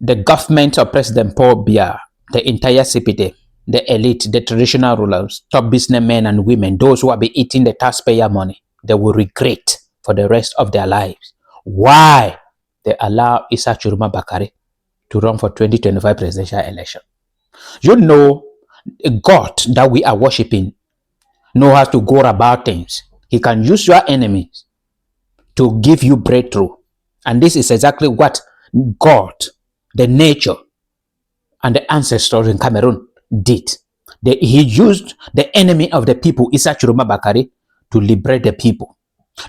the government of President Paul Biya, the entire CPT, the elite, the traditional rulers, top businessmen and women, those who have been eating the taxpayer money, they will regret for the rest of their lives why they allow Issa Tchiroma Bakare to run for 2025 presidential election. You know, a God that we are worshiping knows how to go about things. He can use your enemies to give you breakthrough. And this is exactly what God, the nature, and the ancestors in Cameroon did. He used the enemy of the people, Issa Tchiroma Bakare, to liberate the people.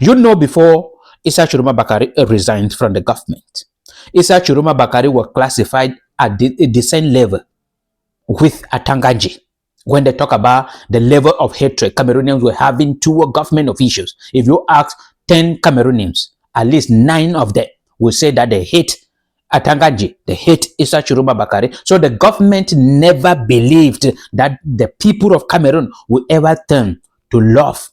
You know, before Issa Tchiroma Bakare resigned from the government, Issa Tchiroma Bakare was classified at the same level with Atangaji. When they talk about the level of hatred Cameroonians were having toward government officials, if you ask 10 Cameroonians, at least 9 of them will say that they hate Atangaji, they hate Issa Tchiroma Bakare. So the government never believed that the people of Cameroon will ever turn to love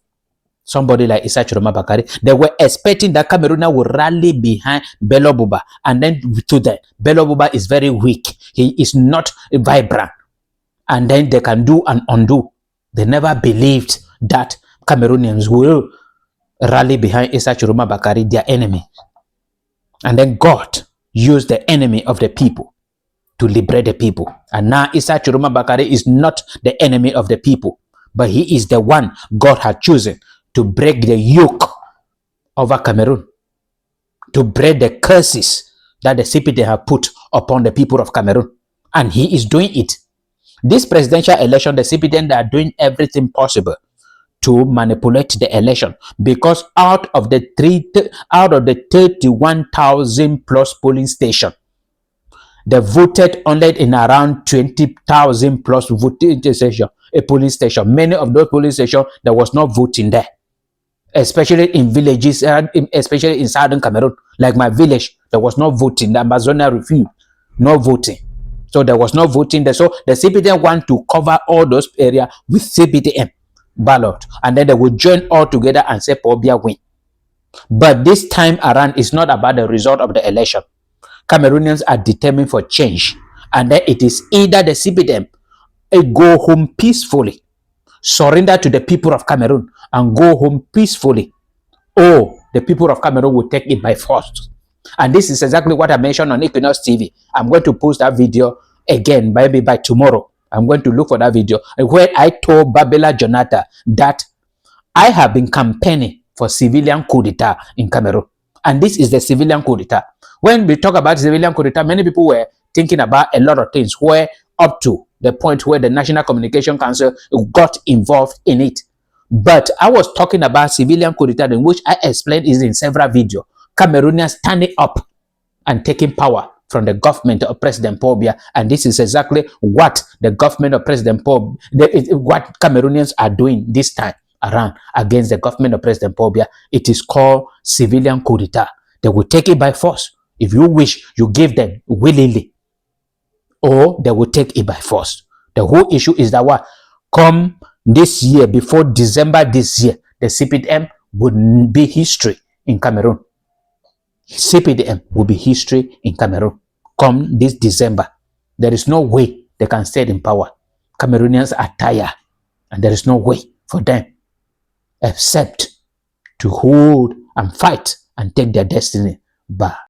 somebody like Issa Tchiroma Bakare. They were expecting that Cameroonians would rally behind Bello Buba, and then to that, Bello Buba is very weak. He is not vibrant. And then they can do and undo. They never believed that Cameroonians will rally behind Issa Tchiroma Bakare, their enemy. And then God used the enemy of the people to liberate the people. And now Issa Tchiroma Bakare is not the enemy of the people, but he is the one God had chosen to break the yoke over Cameroon, to break the curses that the CPT have put upon the people of Cameroon. And he is doing it. This presidential election, the CPT are doing everything possible to manipulate the election, because out of the 31,000 plus polling stations, they voted only in around 20,000 plus voting station, a polling station. Many of those polling stations, there was no voting there, especially in villages, especially in southern Cameroon. Like my village, there was no voting. The Amazonia refused, no voting. So there was no voting there. So the CPTM want to cover all those areas with CPTM ballot, and then they will join all together and say Paul Biya win. But this time around, it's not about the result of the election. Cameroonians are determined for change, and then it is either the CPTM go home peacefully, surrender to the people of Cameroon and go home peacefully, or the people of Cameroon will take it by force. And this is exactly what I mentioned on Equinox TV. I'm going to post that video again, maybe by tomorrow. I'm going to look for that video where I told Babela Jonathan that I have been campaigning for civilian coup d'etat in Cameroon. And this is the civilian coup d'etat. When we talk about civilian coup d'etat, many people were thinking about a lot of things, where up to the point where the National Communication Council got involved in it. But I was talking about civilian coup d'etat, in which I explained is in several videos. Cameroonians standing up and taking power from the government of President Paul Biya. And this is exactly what the government of President Paul, what Cameroonians are doing this time around against the government of President Paul Biya. It is called civilian coup d'etat. They will take it by force. If you wish, you give them willingly, or they will take it by force. The whole issue is that what come this year, before December this year, the CPTM would be history in Cameroon. CPTM will be history in Cameroon come this December. There is no way they can stay in power. Cameroonians are tired, and there is no way for them except to hold and fight and take their destiny back.